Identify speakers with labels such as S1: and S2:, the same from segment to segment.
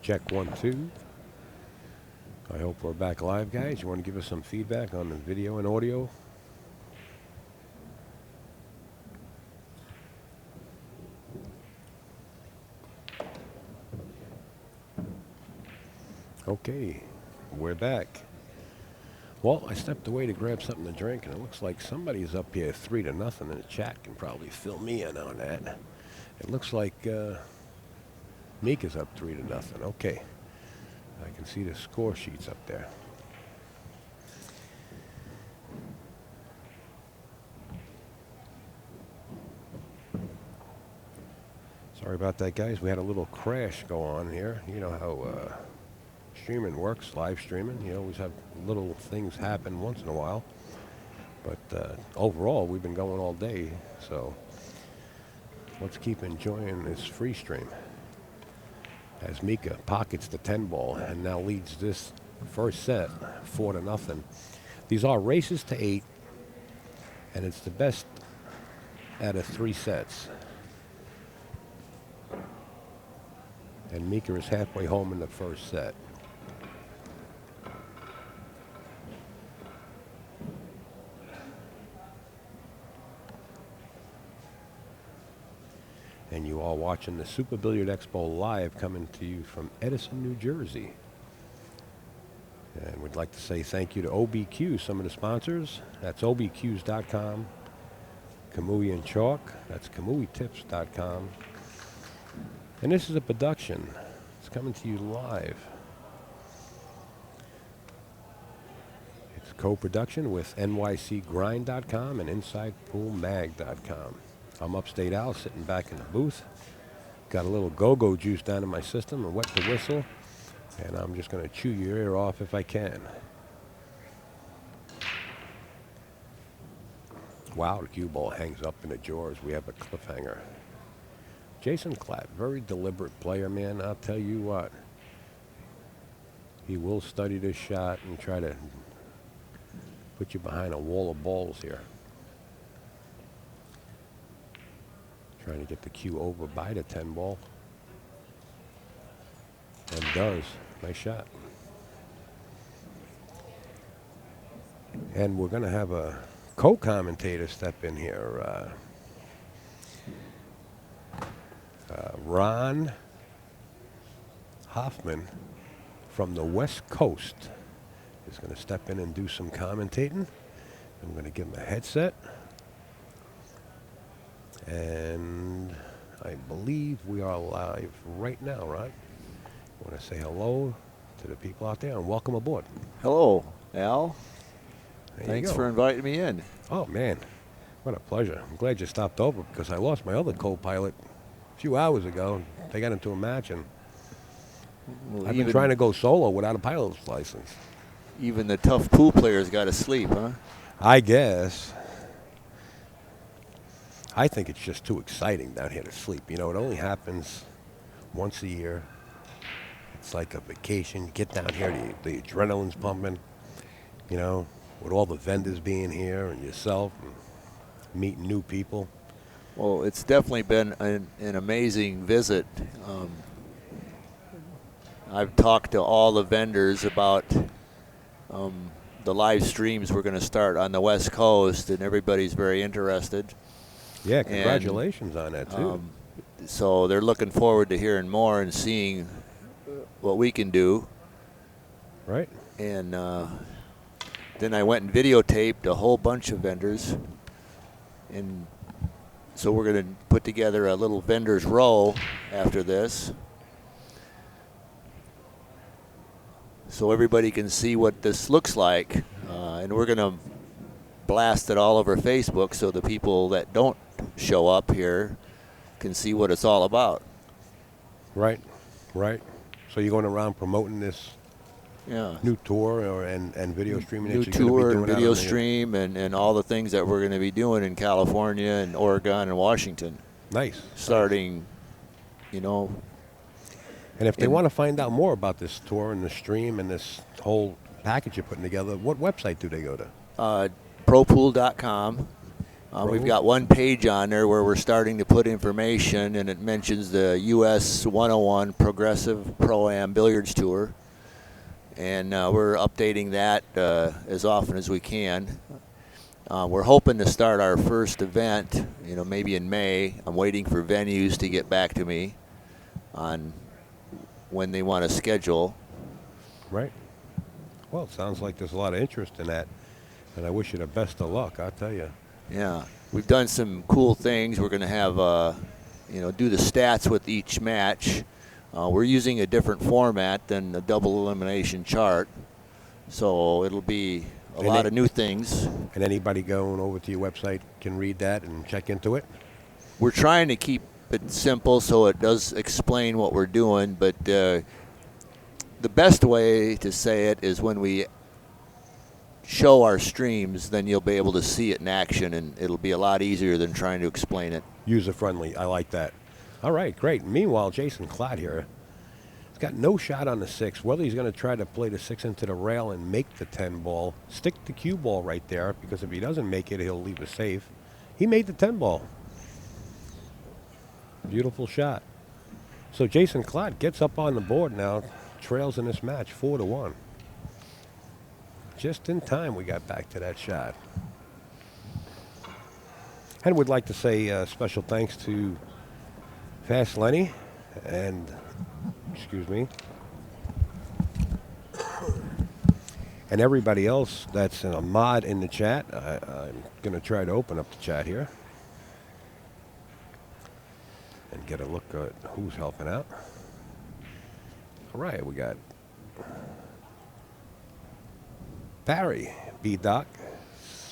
S1: Check 1, 2. I hope we're back live, guys. You want to give us some feedback on the video and audio? Okay, we're back. Well, I stepped away to grab something to drink, and it looks like somebody's up here 3-0, and the chat can probably fill me in on that. It looks like Mika's up 3-0. Okay, I can see the score sheets up there. Sorry about that, guys. We had a little crash go on here. You know how streaming works, live streaming. You always have little things happen once in a while. But overall, we've been going all day. So let's keep enjoying this free stream. As Mika pockets the 10 ball and now leads this first set 4-0. These are races to 8, and it's the best out of 3 sets. And Mika is halfway home in the first set. And you are watching the Super Billiard Expo live, coming to you from Edison, New Jersey. And we'd like to say thank you to OBQ, some of the sponsors. That's obqs.com. Kamui and Chalk. That's kamuitips.com. And this is a production. It's coming to you live. It's co-production with nycgrind.com and insidepoolmag.com. I'm Upstate Al, sitting back in the booth. Got a little go-go juice down in my system and wet the whistle. And I'm just going to chew your ear off if I can. Wow, the cue ball hangs up in the drawers. We have a cliffhanger. Jason Klatt, very deliberate player, man. I'll tell you what. He will study this shot and try to put you behind a wall of balls here. Trying to get the cue over by the 10 ball. And does. Nice shot. And we're going to have a co-commentator step in here. Ron Hoffman from the West Coast is going to step in and do some commentating. I'm going to give him a headset. And I believe we are live right now, Ron. I want to say hello to the people out there and welcome aboard.
S2: Hello, Al.
S1: Thanks
S2: for inviting me in.
S1: Oh, man. What a pleasure. I'm glad you stopped over because I lost my other co-pilot a few hours ago. They got into a match, and I've been trying to go solo without a pilot's license.
S2: Even the tough pool players got to sleep, huh?
S1: I guess. I think it's just too exciting down here to sleep. You know, it only happens once a year. It's like a vacation. You get down here, the adrenaline's pumping, you know, with all the vendors being here and yourself and meeting new people.
S2: Well, it's definitely been an amazing visit. I've talked to all the vendors about the live streams we're going to start on the West Coast, and everybody's very interested.
S1: Yeah, congratulations on that, too.
S2: So they're looking forward to hearing more and seeing what we can do.
S1: Right.
S2: And then I went and videotaped a whole bunch of vendors. And so we're going to put together a little vendors row after this, so everybody can see what this looks like. And we're going to blast it all over Facebook so the people that don't show up here can see what it's all about.
S1: Right, right. So you're going around promoting this new tour and video streaming?
S2: New tour and video stream and all the things that we're going to be doing in California and Oregon and Washington.
S1: Nice.
S2: Starting, you know.
S1: And if they want to find out more about this tour and the stream and this whole package you're putting together, what website do they go to?
S2: Propool.com. We've got one page on there where we're starting to put information, and it mentions the US 101 Progressive Pro-Am Billiards Tour. And we're updating that as often as we can. We're hoping to start our first event, maybe in May. I'm waiting for venues to get back to me on when they want to schedule.
S1: Right. Well, it sounds like there's a lot of interest in that, and I wish you the best of luck, I'll tell you.
S2: Yeah, we've done some cool things. We're going to have, do the stats with each match. We're using a different format than the double elimination chart, so it'll be a lot of new things.
S1: And anybody going over to your website can read that and check into it?
S2: We're trying to keep it simple so it does explain what we're doing, but the best way to say it is when we show our streams, then you'll be able to see it in action, and it'll be a lot easier than trying to explain it.
S1: User-friendly. I like that. All right, great. Meanwhile, Jason Klatt here. He's got no shot on the 6. Whether he's going to try to play the 6 into the rail and make the 10 ball, stick the cue ball right there, because if he doesn't make it, he'll leave it safe. He made the 10 ball. Beautiful shot. So Jason Klatt gets up on the board now, trails in this match 4-1. Just in time we got back to that shot. And would like to say special thanks to Fast Lenny and, and everybody else that's a mod in the chat. I'm going to try to open up the chat here and get a look at who's helping out. All right, we got Barry, B-Doc,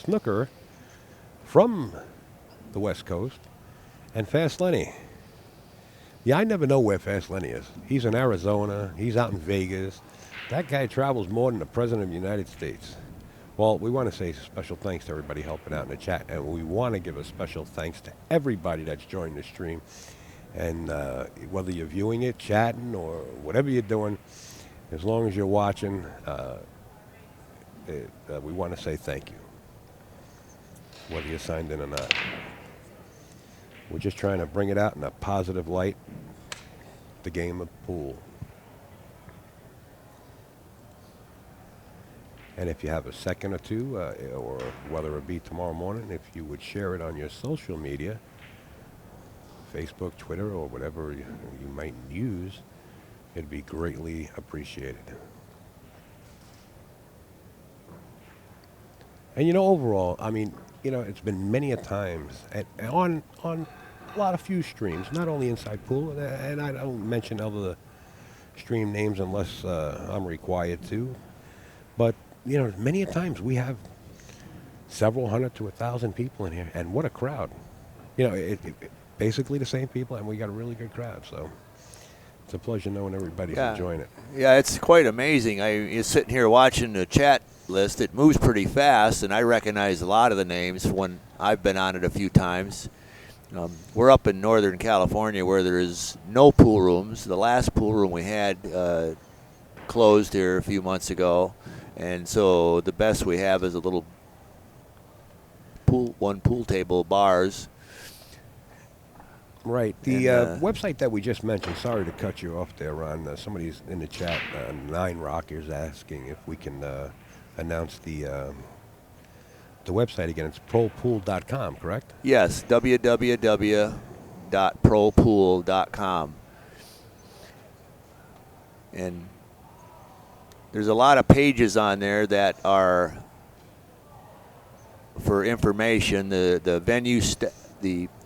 S1: Snooker from the West Coast, and Fast Lenny. Yeah, I never know where Fast Lenny is. He's in Arizona. He's out in Vegas. That guy travels more than the President of the United States. Well, we want to say special thanks to everybody helping out in the chat, and we want to give a special thanks to everybody that's joined the stream. And whether you're viewing it, chatting, or whatever you're doing, as long as you're watching, we want to say thank you, whether you're signed in or not. We're just trying to bring it out in a positive light, the game of pool. And if you have a second or two, or whether it be tomorrow morning, if you would share it on your social media, Facebook, Twitter, or whatever you might use, it'd be greatly appreciated. And overall, I mean, it's been many a times on a lot of few streams, not only Inside Pool, and I don't mention other stream names unless I'm required to, but many a times we have several hundred to 1,000 people in here, and what a crowd! Basically the same people, and we got a really good crowd. So it's a pleasure knowing everybody's enjoying it.
S2: Yeah, it's quite amazing. You're sitting here watching the chat list. It moves pretty fast, and I recognize a lot of the names when I've been on it a few times. We're up in Northern California where there is no pool rooms. The last pool room we had closed here a few months ago, and so the best we have is a little one pool table, bars.
S1: Right. The website that we just mentioned, sorry to cut you off there, Ron. Somebody's in the chat, Nine Rock, is asking if we can announce the website again. It's propool.com, correct?
S2: Yes, www.propool.com. And there's a lot of pages on there that are for information. The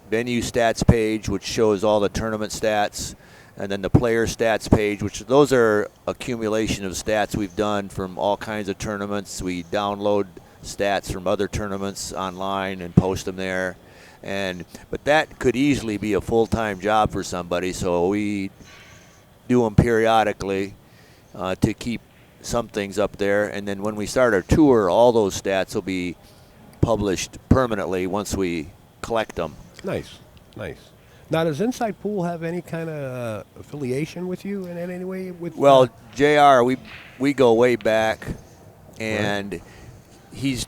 S2: venue stats page, which shows all the tournament stats, and then the player stats page, which those are accumulation of stats we've done from all kinds of tournaments. We download stats from other tournaments online and post them there. But that could easily be a full-time job for somebody, so we do them periodically to keep some things up there. And then when we start our tour, all those stats will be published permanently once we collect them.
S1: Nice, nice. Now, does Inside Pool have any kind of affiliation with you in any way?
S2: Well, JR, we go way back, and he's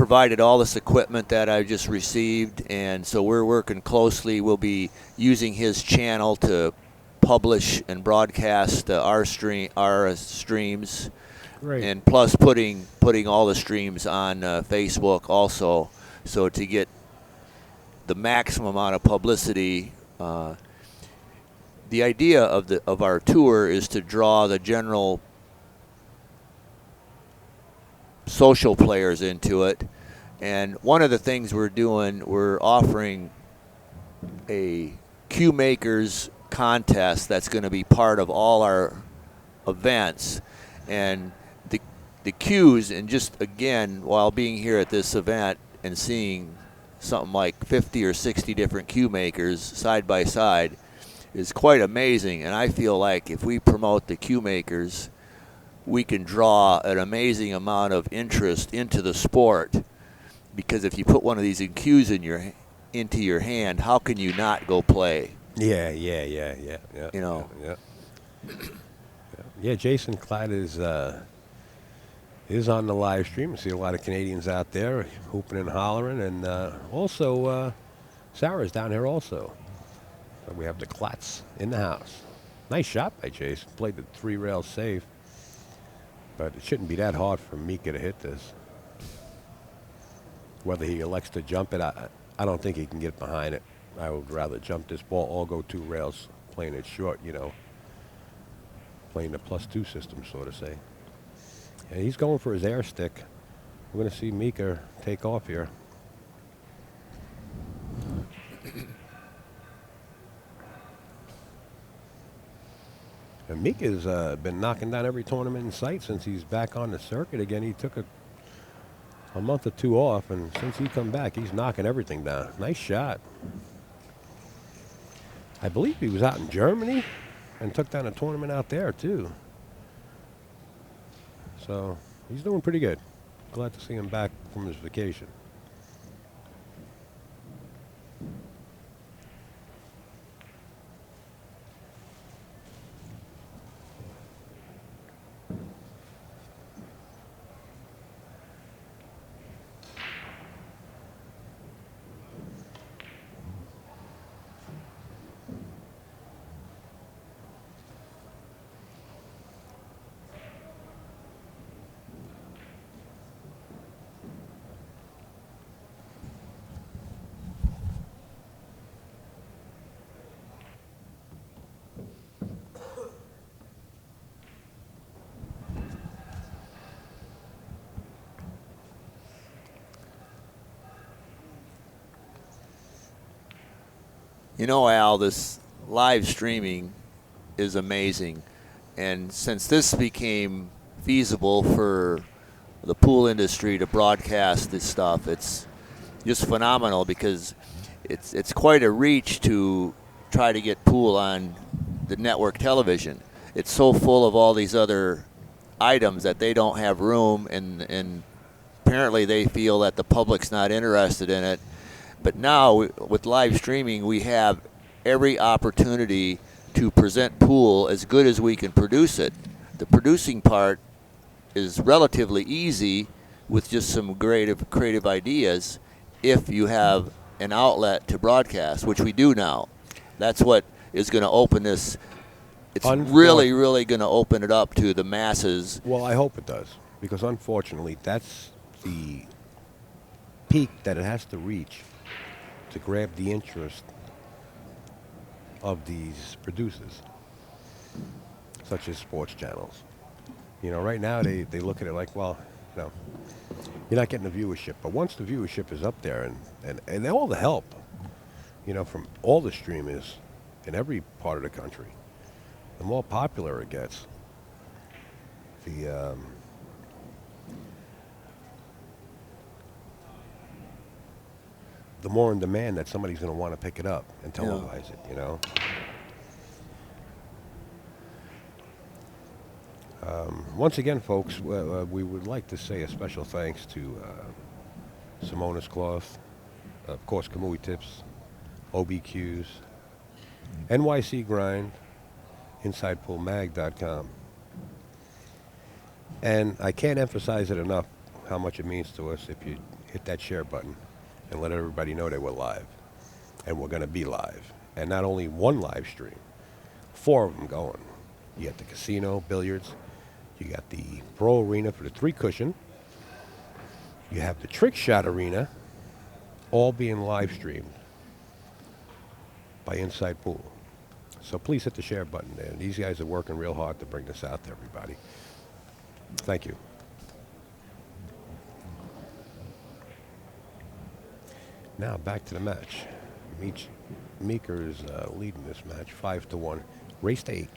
S2: provided all this equipment that I just received, and so we're working closely. We'll be using his channel to publish and broadcast our streams,
S1: Great.
S2: and plus putting all the streams on Facebook also, so to get the maximum amount of publicity. The idea of our tour is to draw the general social players into it, and one of the things we're doing, we're offering a cue makers contest that's going to be part of all our events, and the cues, and just again, while being here at this event and seeing something like 50 or 60 different cue makers side by side is quite amazing. And I feel like if we promote the cue makers, we can draw an amazing amount of interest into the sport, because if you put one of these cues into your hand, how can you not go play?
S1: Yeah.
S2: You know.
S1: Yeah, Jason Klatt is on the live stream. I see a lot of Canadians out there hooping and hollering, and also Sarah's down here also. So we have the Klatts in the house. Nice shot by Jason. Played the 3 rails safe, but it shouldn't be that hard for Mika to hit this. Whether he elects to jump it, I don't think he can get behind it. I would rather jump this ball or go 2 rails, playing it short, playing the +2 system, so to say. And he's going for his air stick. We're going to see Mika take off here. And Mika's been knocking down every tournament in sight since he's back on the circuit again. He took a month or 2 off, and since he come back, he's knocking everything down. Nice shot. I believe he was out in Germany and took down a tournament out there, too. So he's doing pretty good. Glad to see him back from his vacation.
S2: You know, Al, this live streaming is amazing. And since this became feasible for the pool industry to broadcast this stuff, it's just phenomenal, because it's quite a reach to try to get pool on the network television. It's so full of all these other items that they don't have room, and apparently they feel that the public's not interested in it. But now, with live streaming, we have every opportunity to present pool as good as we can produce it. The part is relatively easy with just some creative ideas if you have an outlet to broadcast, which we do now. That's what is going to open this. It's really, really going to open it up to the masses.
S1: Well, I hope it does, because unfortunately that's the peak that it has to reach to grab the interest of these producers, such as sports channels. You know, right now they look at it like, well, you know, you're not getting the viewership. But once the viewership is up there and all the help, you know, from all the streamers in every part of the country, the more popular it gets, the more in demand that somebody's going to want to pick it up and televise it, you know. Once again, folks, we would like to say a special thanks to Simona's Cloth, of course, Kamui Tips, OBQs, NYC Grind, InsidePoolMag.com. And I can't emphasize it enough, how much it means to us if you hit that share button and let everybody know that we're live. And we're going to be live. And not only one live stream, 4 of them going. You got the casino, billiards. You got the pro arena for the 3 cushion. You have the trick shot arena, all being live streamed by Inside Pool. So please hit the share button there. These guys are working real hard to bring this out to everybody. Thank you. Now back to the match. Mika is leading this match 5-1. Race to 8.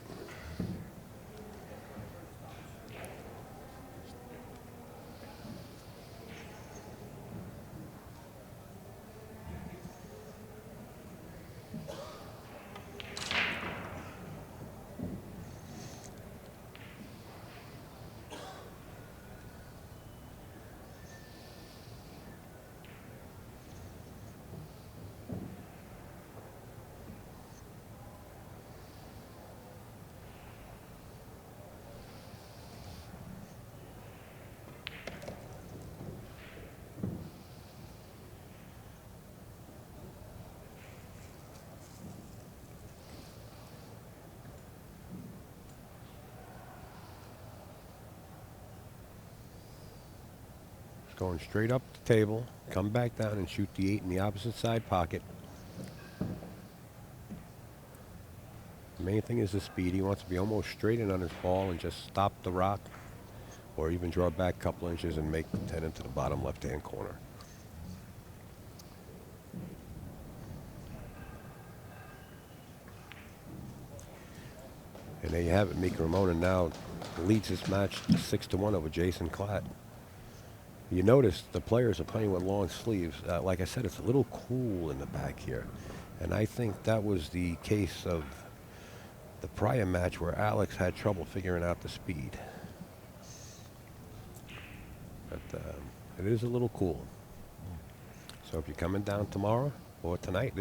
S1: Going straight up the table, come back down and shoot the 8 in the opposite side pocket. The main thing is the speed. He wants to be almost straight in on his ball and just stop the rock, or even draw back a couple inches and make the 10 into the bottom left-hand corner. And there you have it. Mika Immonen now leads this match 6-1 over Jason Klatt. You notice the players are playing with long sleeves. Like I said, it's a little cool in the back here. And I think that was the case of the prior match where Alex had trouble figuring out the speed. But it is a little cool. So if you're coming down tomorrow or tonight,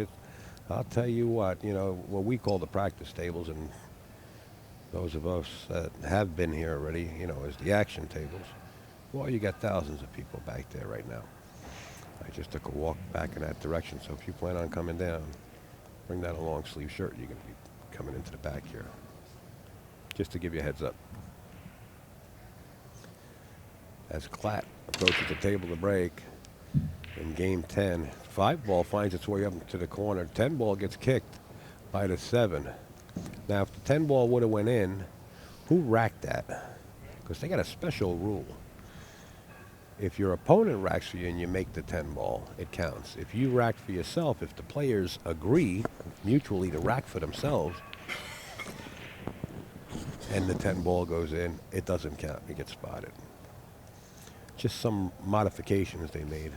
S1: I'll tell you what we call the practice tables, and those of us that have been here already, is the action tables. Well, you got thousands of people back there right now. I just took a walk back in that direction. So if you plan on coming down, bring that a long sleeve shirt. You're going to be coming into the back here. Just to give you a heads up. As Klatt approaches the table to break in game 10, 5-ball finds its way up into the corner. 10-ball gets kicked by the 7. Now, if the 10-ball would have went in, who racked that? Because they got a special rule. If your opponent racks for you and you make the 10-ball, it counts. If you rack for yourself, if the players agree mutually to rack for themselves and the 10-ball goes in, it doesn't count. It gets spotted. Just some modifications they made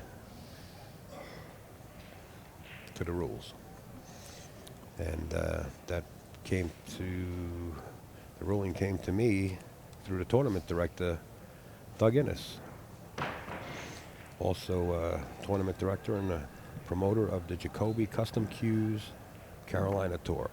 S1: to the rules. And that came to, the ruling came to me through the tournament director, Doug Innes. Also tournament director and promoter of the Jacoby Custom Cues Carolina Tour.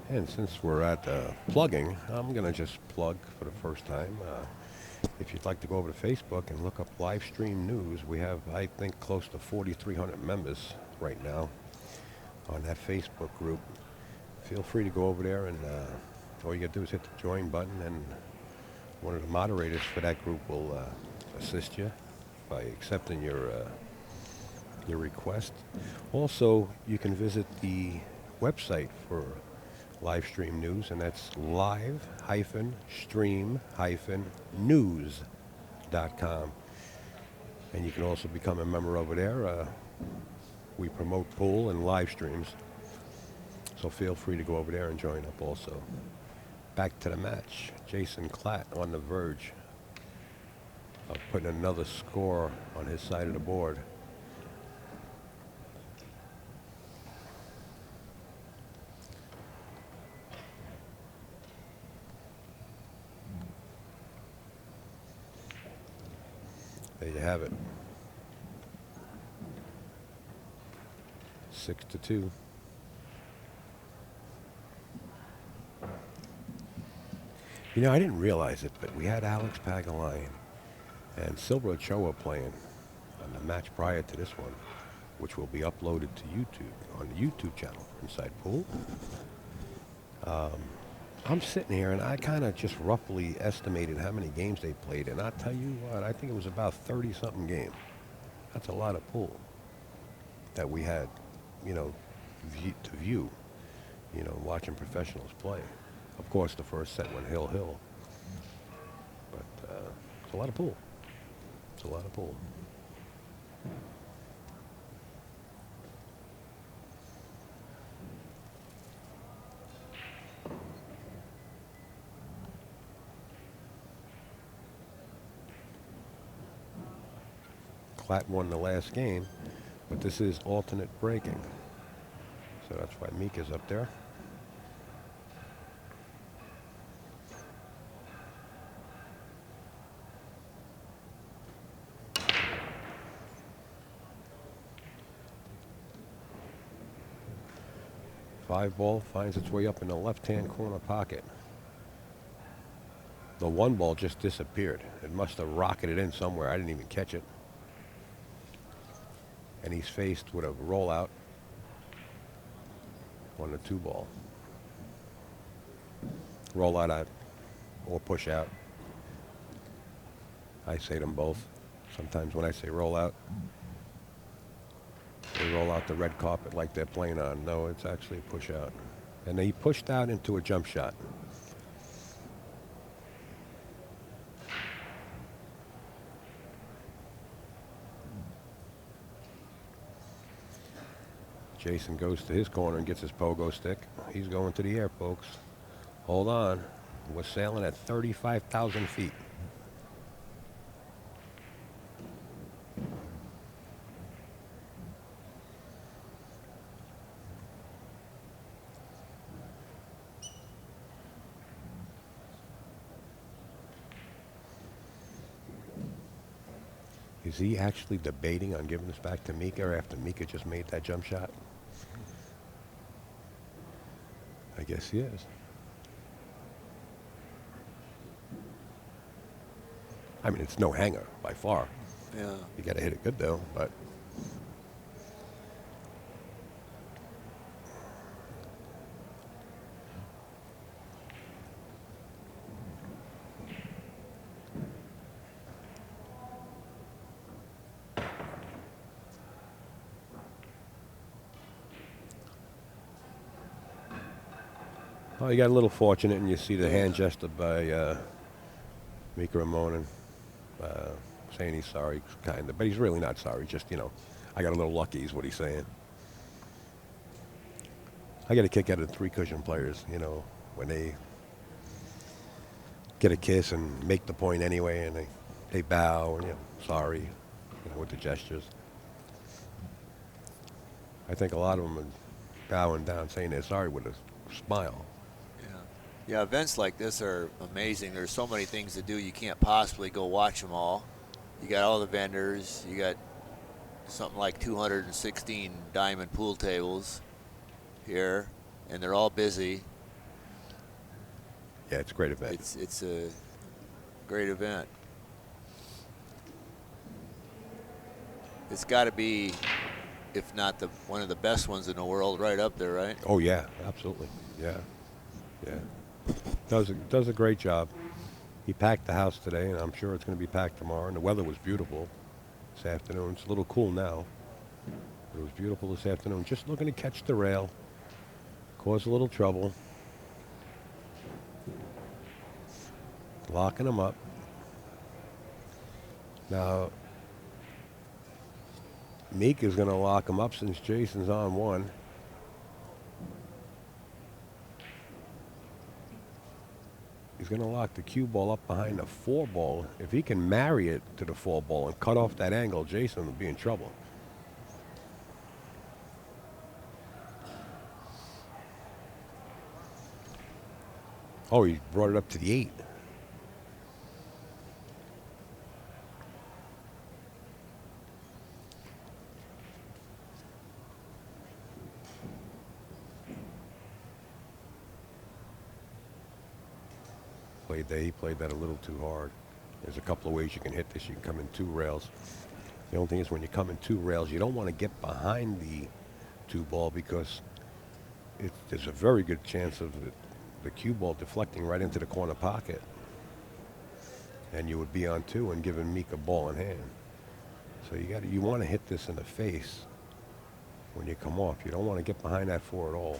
S1: And since we're at plugging, I'm going to just plug for the first time. If you'd like to go over to Facebook and look up live stream news, we have, I think, close to 4,300 members right now on that Facebook group. Feel free to go over there, and all you got to do is hit the join button, and one of the moderators for that group will assist you by accepting your request. Also, you can visit the website for live stream news, and that's live-stream-news.com. And you can also become a member over there. We promote pool and live streams, so feel free to go over there and join up also. Back to the match. Jason Klatt on the verge of putting another score on his side of the board. There you have it. 6-2. You know, I didn't realize it, but we had Alex Pagulayan and Silver Ochoa playing on the match prior to this one, which will be uploaded to YouTube on the YouTube channel, Inside Pool. I'm sitting here and I kind of just roughly estimated how many games they played, and I'll tell you what, I think it was about 30-something games. That's a lot of pool that we had, you know, to view, you know, watching professionals play. Of course, the first set went hill. But it's a lot of pool. It's a lot of pool. Klatt won the last game, but this is alternate breaking. So that's why Mika's up there. Five ball finds its way up in the left-hand corner pocket. The one ball just disappeared. It must have rocketed in somewhere. I didn't even catch it. And he's faced with a rollout on the two ball. Rollout out or push out. I say them both. Sometimes when I say rollout, they roll out the red carpet like they're playing on. No, it's actually a push out. And he pushed out into a jump shot. Jason goes to his corner and gets his pogo stick. He's going to the air, folks. Hold on. We're sailing at 35,000 feet. Is he actually debating on giving this back to Mika after Mika just made that jump shot? I guess he is. I mean, it's no hanger by far.
S2: Yeah.
S1: You got to hit it good though, but oh, you got a little fortunate, and you see the hand gesture by Mika Immonen saying he's sorry, kind of, but he's really not sorry. Just, you know, I got a little lucky is what he's saying. I get a kick out of the three cushion players, you know, when they get a kiss and make the point anyway, and they bow and, you know, sorry, you know, with the gestures. I think a lot of them are bowing down saying they're sorry with a smile.
S2: Yeah, events like this are amazing. There's so many things to do. You can't possibly go watch them all. You got all the vendors. You got something like 216 diamond pool tables here, and they're all busy.
S1: Yeah, it's a great event.
S2: It's a great event. It's got to be, if not one of the best ones in the world, right up there, right?
S1: Oh yeah, absolutely. Yeah, yeah. Does a great job. He packed the house today, and I'm sure it's going to be packed tomorrow. And the weather was beautiful this afternoon. It's a little cool now. It was beautiful this afternoon. Just looking to catch the rail, cause a little trouble. Locking them up. Now, Mika's going to lock him up since Jason's on one. He's going to lock the cue ball up behind the 4 ball. If he can marry it to the 4 ball and cut off that angle, Jason will be in trouble. Oh, he brought it up to the 8. He played that a little too hard. There's a couple of ways you can hit this. You can come in 2 rails. The only thing is when you come in 2 rails, you don't want to get behind the 2 ball because there's a very good chance of the cue ball deflecting right into the corner pocket. And you would be on 2 and giving Mika ball in hand. So you want to hit this in the face when you come off. You don't want to get behind that 4 at all.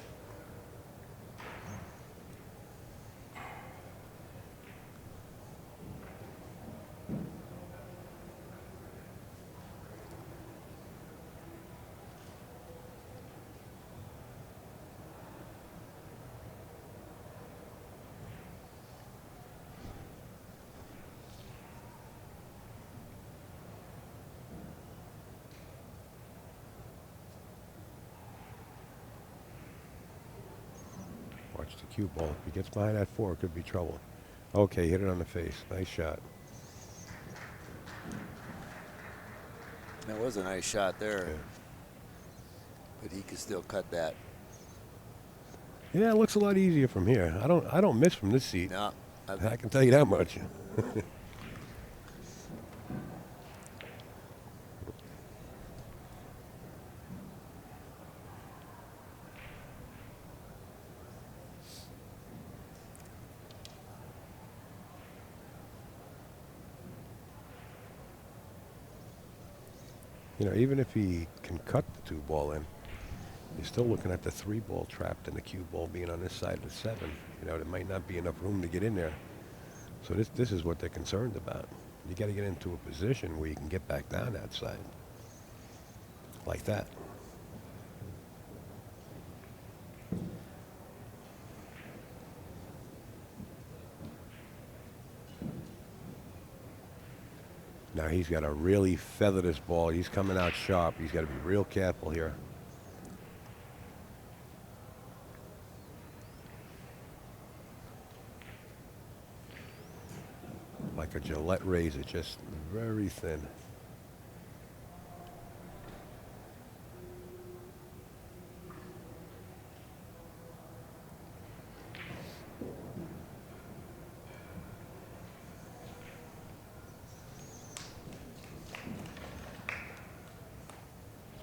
S1: Watch the cue ball. If he gets behind that 4, it could be trouble. Okay, hit it on the face. Nice shot.
S2: That was a nice shot there.
S1: Yeah.
S2: But he could still cut that.
S1: Yeah, it looks a lot easier from here. I don't miss from this seat.
S2: No,
S1: I can tell you that much. You know, even if he can cut the 2 ball in, you're still looking at the 3 ball trapped and the cue ball being on this side of the 7. You know, there might not be enough room to get in there. So this is what they're concerned about. You got to get into a position where you can get back down that side. Like that. Now he's got to really feather this ball. He's coming out sharp. He's got to be real careful here. Like a Gillette razor, just very thin.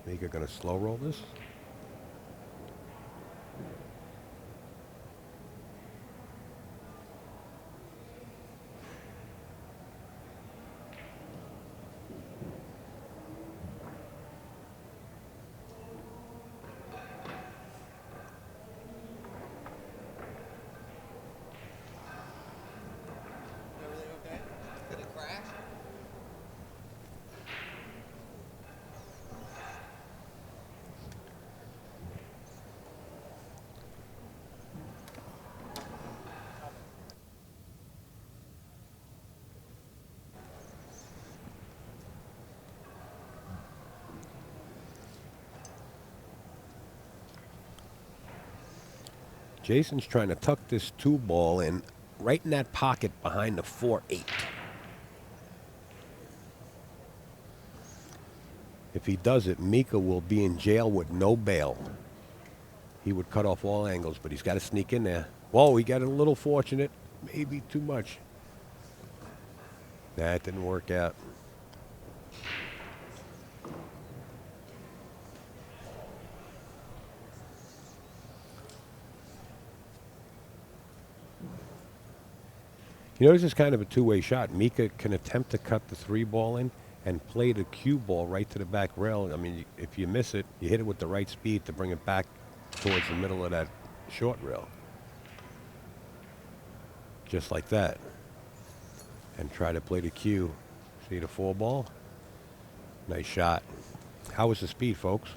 S1: Mika going to slow roll this.
S3: Everything okay? Did it crash?
S1: Jason's trying to tuck this 2 ball in right in that pocket behind the 4-8. If he does it, Mika will be in jail with no bail. He would cut off all angles, but he's got to sneak in there. Whoa, he got a little fortunate. Maybe too much. Nah, it didn't work out. You know, this is kind of a 2-way shot. Mika can attempt to cut the 3 ball in and play the cue ball right to the back rail. I mean, if you miss it, you hit it with the right speed to bring it back towards the middle of that short rail. Just like that. and try to play the cue. See the 4-ball? Nice shot. How was the speed, folks?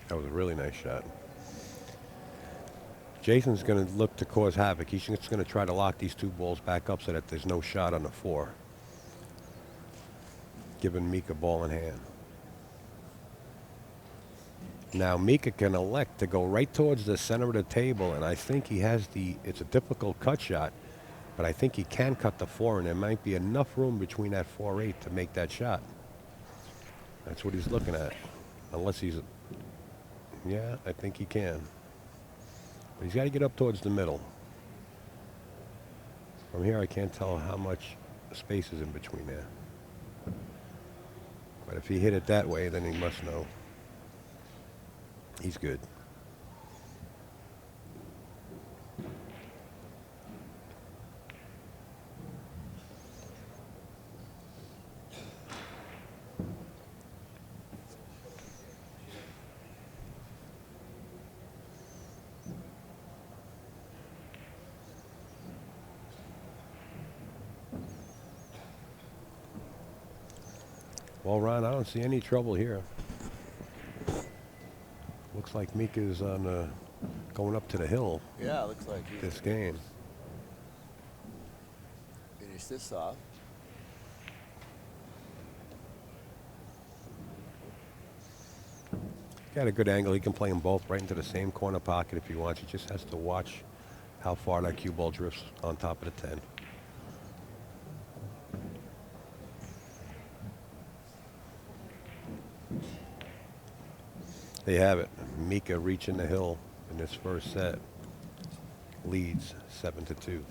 S1: That was a really nice shot. Jason's going to look to cause havoc. He's just going to try to lock these 2 balls back up so that there's no shot on the 4. Giving Mika ball in hand. Now Mika can elect to go right towards the center of the table, and I think he has it's a difficult cut shot, but I think he can cut the 4, and there might be enough room between that 4-8 to make that shot. That's what he's looking at. Unless he's, yeah, I think he can. But he's got to get up towards the middle. From here, I can't tell how much space is in between there. But if he hit it that way, then he must know. He's good. Well, Ron, I don't see any trouble here. Looks like Mika's on going up to the hill.
S2: Yeah, looks like
S1: this game.
S2: Finish this off.
S1: Got a good angle. He can play them both right into the same corner pocket if he wants. He just has to watch how far that cue ball drifts on top of the 10. There you have it. Mika reaching the hill in this first set. Leads 7-2.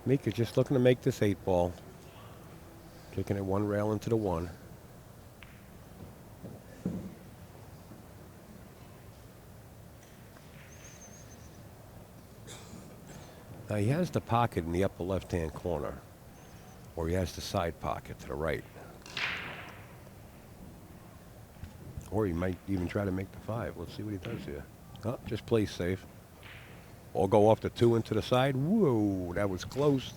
S1: Mika just looking to make this 8-ball. Kicking it one rail into the 1. Now he has the pocket in the upper left-hand corner, or he has the side pocket to the right. Or he might even try to make the 5. Let's see what he does here. Oh, just play safe. Or go off the 2 into the side. Whoa, that was close.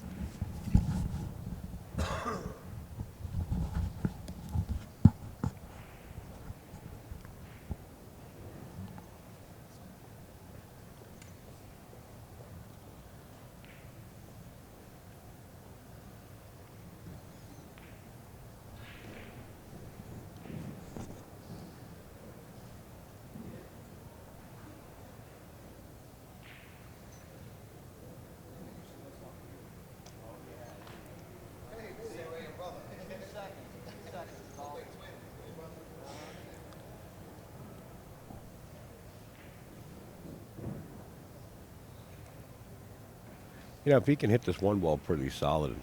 S1: You know, if he can hit this 1 ball pretty solid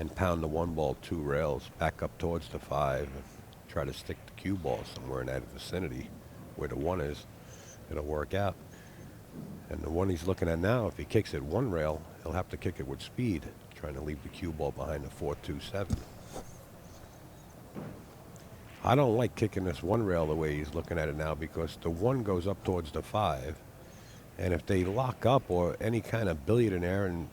S1: and pound the 1 ball 2 rails back up towards the 5. And try to stick the cue ball somewhere in that vicinity where the 1 is. It'll work out. And the one he's looking at now, if he kicks it 1 rail, he'll have to kick it with speed, trying to leave the cue ball behind the 4-2-7. I don't like kicking this 1 rail the way he's looking at it now, because the 1 goes up towards the 5. And if they lock up or any kind of billiard in there, and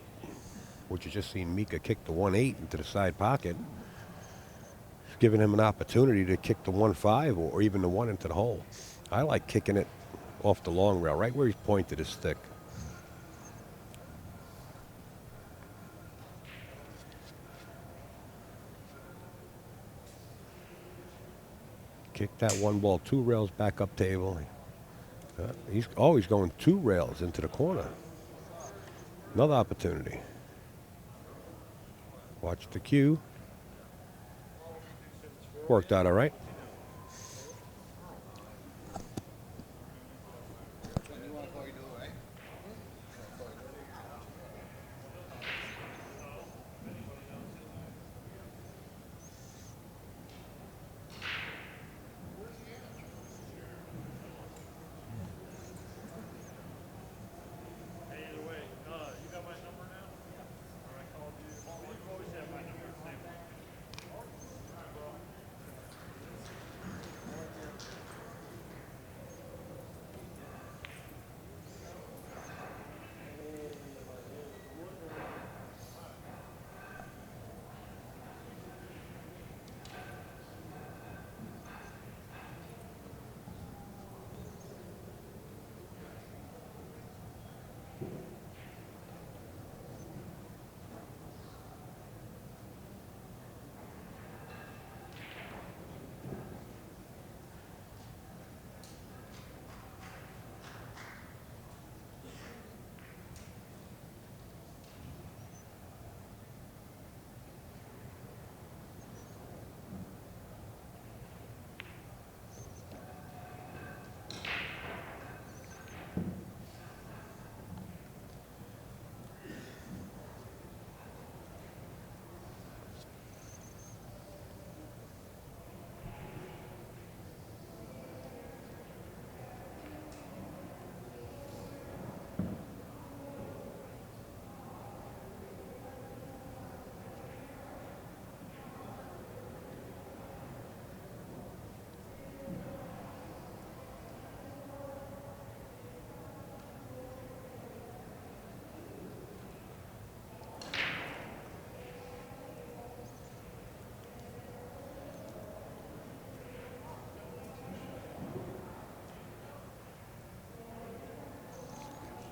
S1: what you just seen Mika kick the 1-8 into the side pocket, it's giving him an opportunity to kick the 1-5 or even the 1 into the hole. I like kicking it off the long rail, right where he's pointed his stick. Kick that 1 ball 2 rails back up table. He's always going 2 rails into the corner. Another opportunity. Watch the cue. Worked out all right.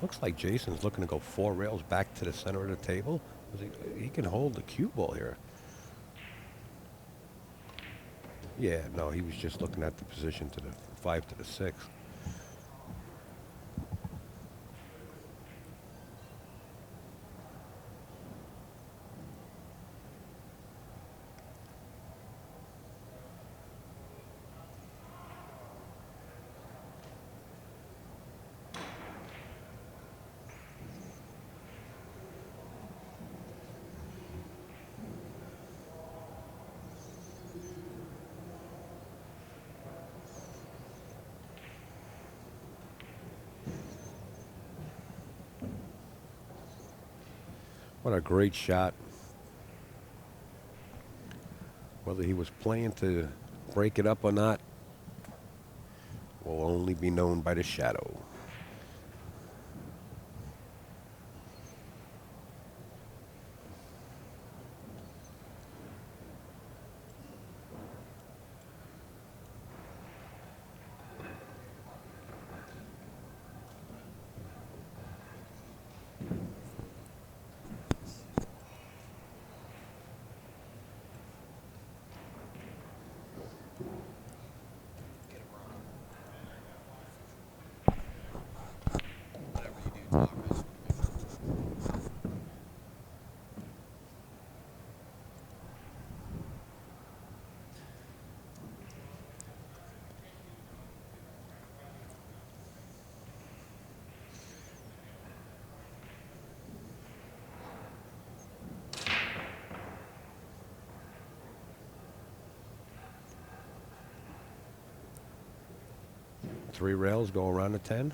S1: Looks like Jason's looking to go 4 rails back to the center of the table. He can hold the cue ball here. Yeah, no, he was just looking at the position to the 5 to the 6. What a great shot. Whether he was playing to break it up or not will only be known by the shadow. 3 rails, go around the 10.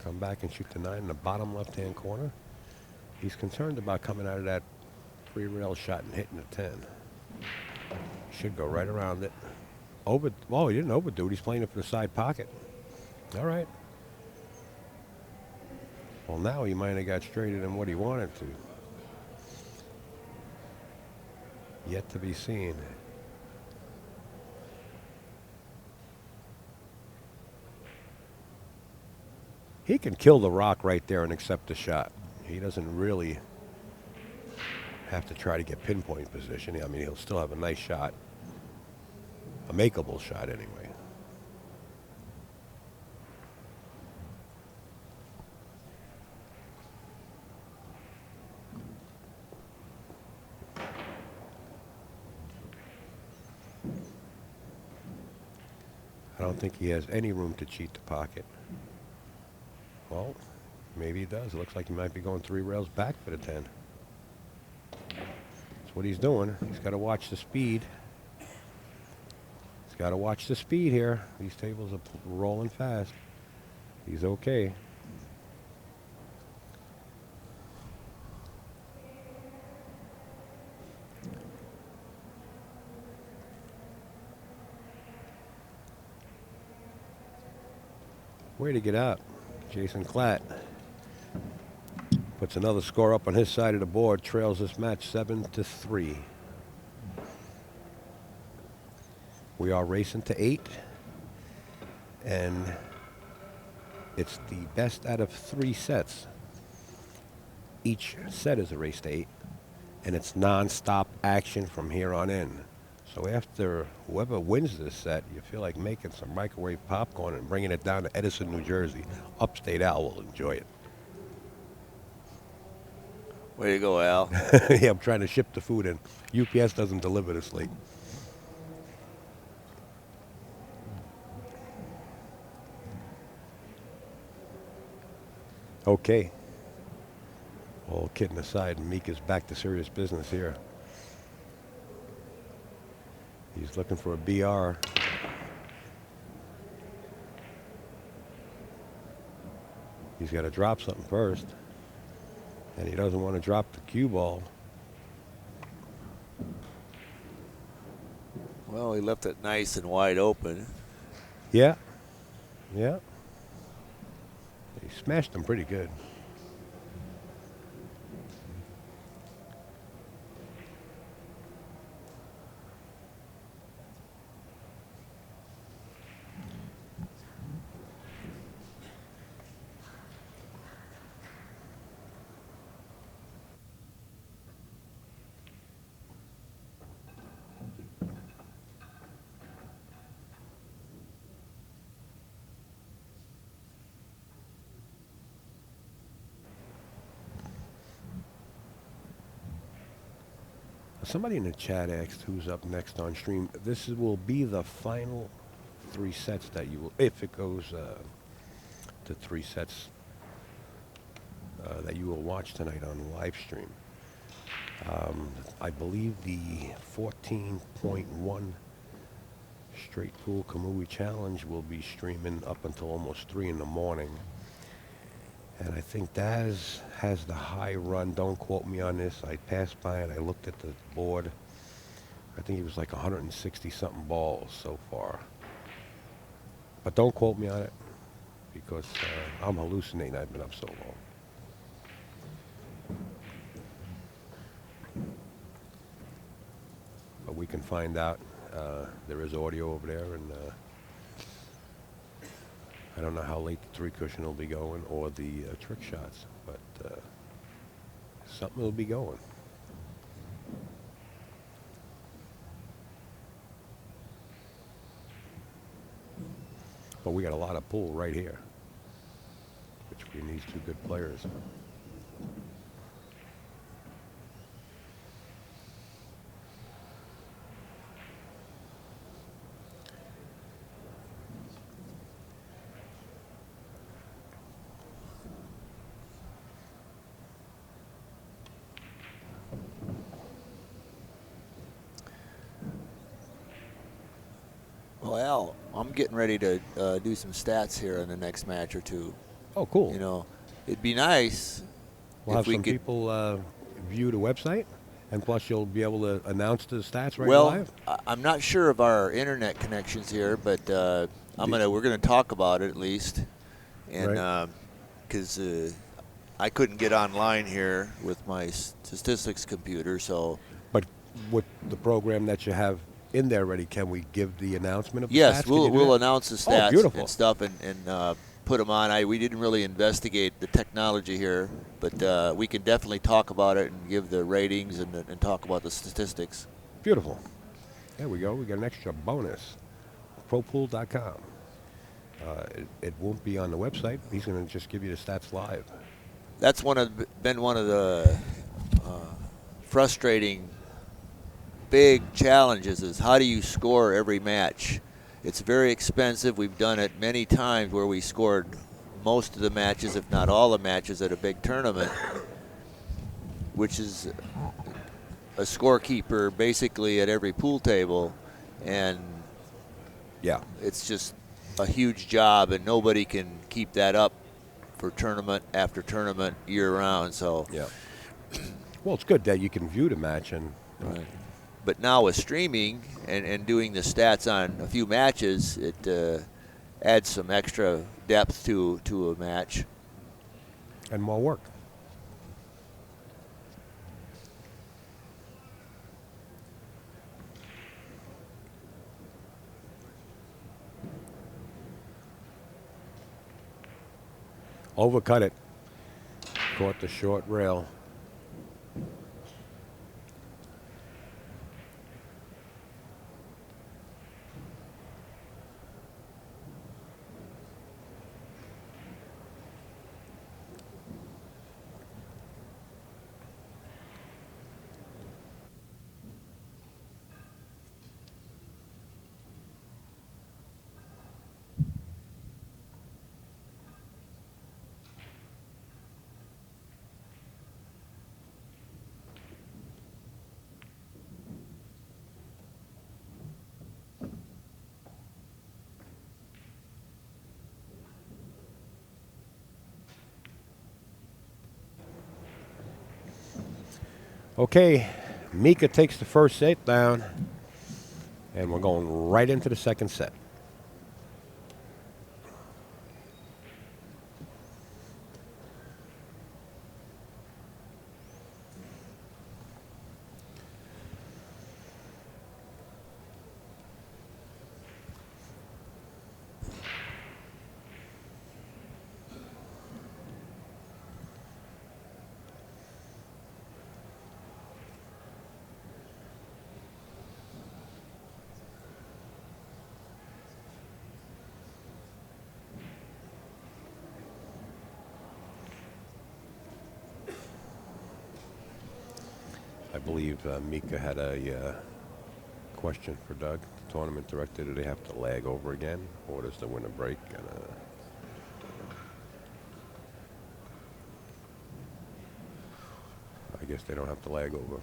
S1: Come back and shoot the 9 in the bottom left-hand corner. He's concerned about coming out of that 3 rail shot and hitting the 10. Should go right around it. Oh, he didn't overdo it. He's playing it for the side pocket. All right. Well, now he might have got straighter than what he wanted to. Yet to be seen. He can kill the rock right there and accept the shot. He doesn't really have to try to get pinpoint position. I mean, he'll still have a nice shot. A makeable shot anyway. I don't think he has any room to cheat the pocket. Well, maybe he does. It looks like he might be going 3 rails back for the 10. That's what he's doing. He's got to watch the speed. He's got to watch the speed here. These tables are rolling fast. He's okay. Way to get out. Jason Klatt puts another score up on his side of the board, trails this match 7-3. We are racing to 8, and it's the best out of 3 sets. Each set is a race to 8, and it's non-stop action from here on in. So after whoever wins this set, you feel like making some microwave popcorn and bringing it down to Edison, New Jersey. Upstate Al will enjoy it.
S2: Way to go, Al.
S1: Yeah, I'm trying to ship the food in. UPS doesn't deliver this late. Okay. All kidding aside, Mika's back to serious business here. He's looking for a BR. He's got to drop something first. And he doesn't want to drop the cue ball.
S2: Well, he left it nice and wide open.
S1: Yeah. Yeah. He smashed him pretty good. Somebody in the chat asked who's up next on stream. This will be the final 3 sets that you will, if it goes to 3 sets that you will watch tonight on live stream. I believe the 14.1 straight pool Kamui challenge will be streaming up until almost 3 in the morning. And I think Daz has the high run. Don't quote me on this. I passed by and I looked at the board. I think it was like 160 something balls so far. But don't quote me on it because I'm hallucinating. I've been up so long. But we can find out. There is audio over there, and I don't know how late the 3 cushion will be going or the trick shots, but something will be going. But we got a lot of pull right here, between these 2 good players.
S2: Well, I'm getting ready to do some stats here in the next match or two.
S1: Oh, cool.
S2: You know, it'd be nice
S1: We'll
S2: if
S1: have
S2: we
S1: some
S2: could.
S1: people view the website, and plus you'll be able to announce the stats right
S2: Well,
S1: live.
S2: I'm not sure of our internet connections here, but we're gonna talk about it at least, and
S1: Right.
S2: because I couldn't get online here with my statistics computer, so.
S1: But with the program that you have in there already, can we give the announcement of the
S2: Yes,
S1: stats? Can you do
S2: we'll
S1: that?
S2: announce the
S1: Oh,
S2: stats
S1: beautiful.
S2: and stuff and put them on. We didn't really investigate the technology here, but we can definitely talk about it and give the ratings and talk about the statistics.
S1: Beautiful. There we go. We got an extra bonus. ProPool.com. It won't be on the website. He's going to just give you the stats live.
S2: That's been one of the frustrating big challenges is how do you score every match? It's very expensive. We've done it many times where we scored most of the matches, if not all the matches, at a big tournament, which is a scorekeeper basically at every pool table, and
S1: Yeah.
S2: it's just a huge job, and nobody can keep that up for tournament after tournament year round. So,
S1: Yeah. Well, it's good that you can view the match and.
S2: right. But now with streaming and doing the stats on a few matches, it adds some extra depth to a match.
S1: And more work. Overcut it. Caught the short rail. Okay, Mika takes the first set down, and we're going right into the second set. I believe Mika had a question for Doug, the tournament director. Do they have to lag over again, or does the winner break? And, I guess they don't have to lag over.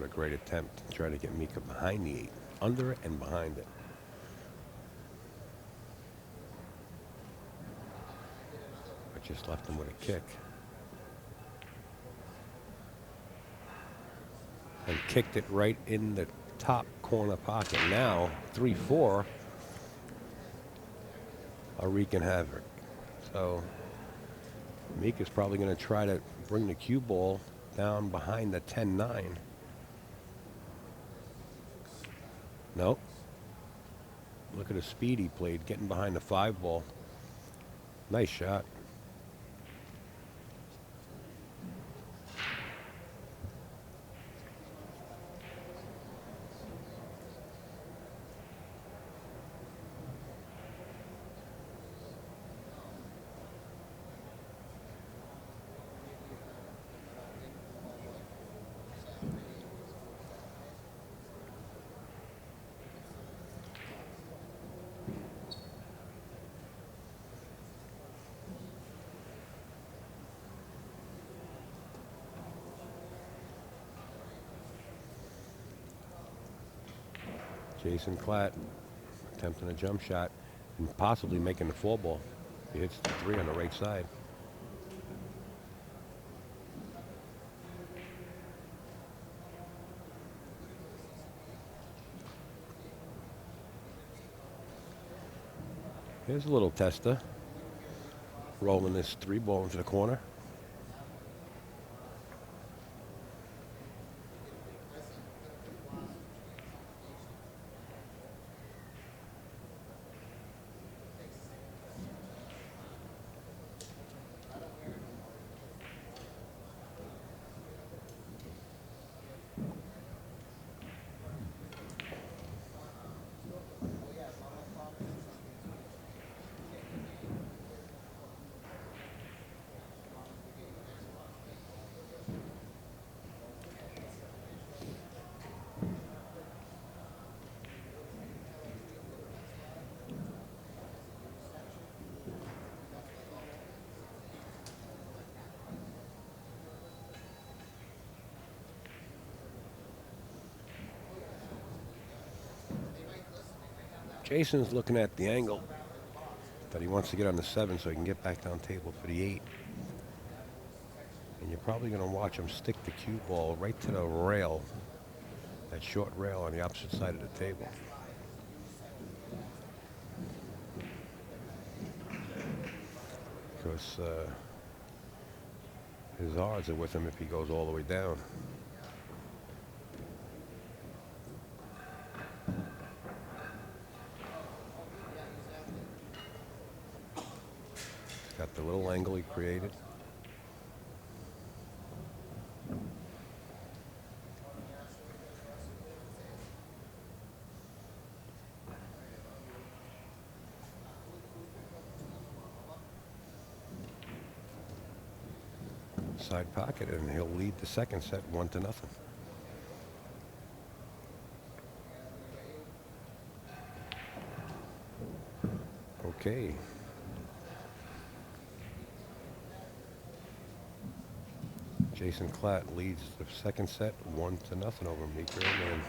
S1: What a great attempt to try to get Mika behind the 8. Under it and behind it. But just left him with a kick. And kicked it right in the top corner pocket. Now, 3-4 are wreaking havoc. So, Mika's probably going to try to bring the cue ball down behind the 10-9. Nope. Look at the speed he played, getting behind the 5 ball. Nice shot. Jason Klatt attempting a jump shot and possibly making the 4 ball. He hits the 3 on the right side. Here's a little tester. Rolling this 3 ball into the corner. Jason's looking at the angle that he wants to get on the 7 so he can get back down table for the 8. And you're probably going to watch him stick the cue ball right to the rail, that short rail on the opposite side of the table. Because his odds are with him if he goes all the way down. Got the little angle he created. Side pocket, and he'll lead the second set 1-0. Okay. Jason Klatt leads the second set 1-0 over Mika Immonen.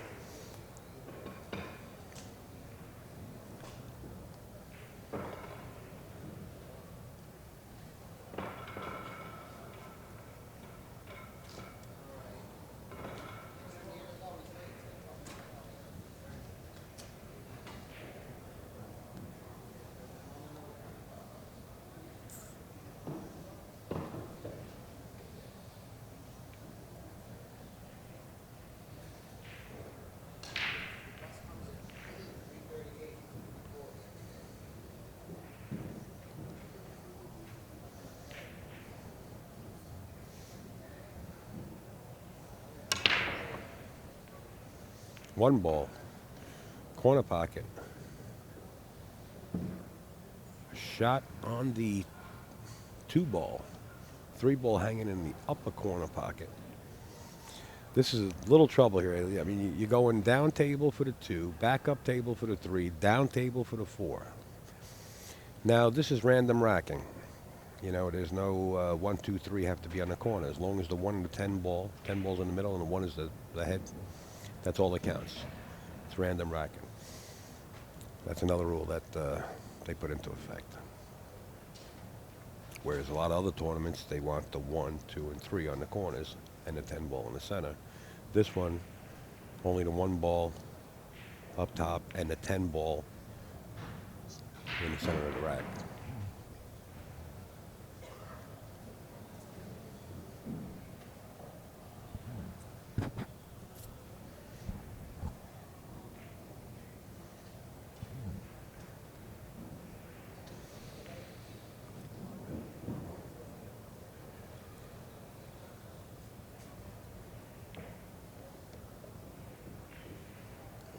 S1: One ball, corner pocket. Shot on the 2 ball. 3 ball hanging in the upper corner pocket. This is a little trouble here. I mean, you're going down table for the 2, back up table for the 3, down table for the 4. Now, this is random racking. You know, there's no 1, 2, 3 have to be on the corner. As long as the 1 and the 10 ball, 10 balls in the middle, and the 1 is the head That's all that counts. It's random racking. That's another rule that they put into effect. Whereas a lot of other tournaments, they want the 1, 2, and 3 on the corners and the 10 ball in the center. This one, only the 1 ball up top and the 10 ball in the center of the rack.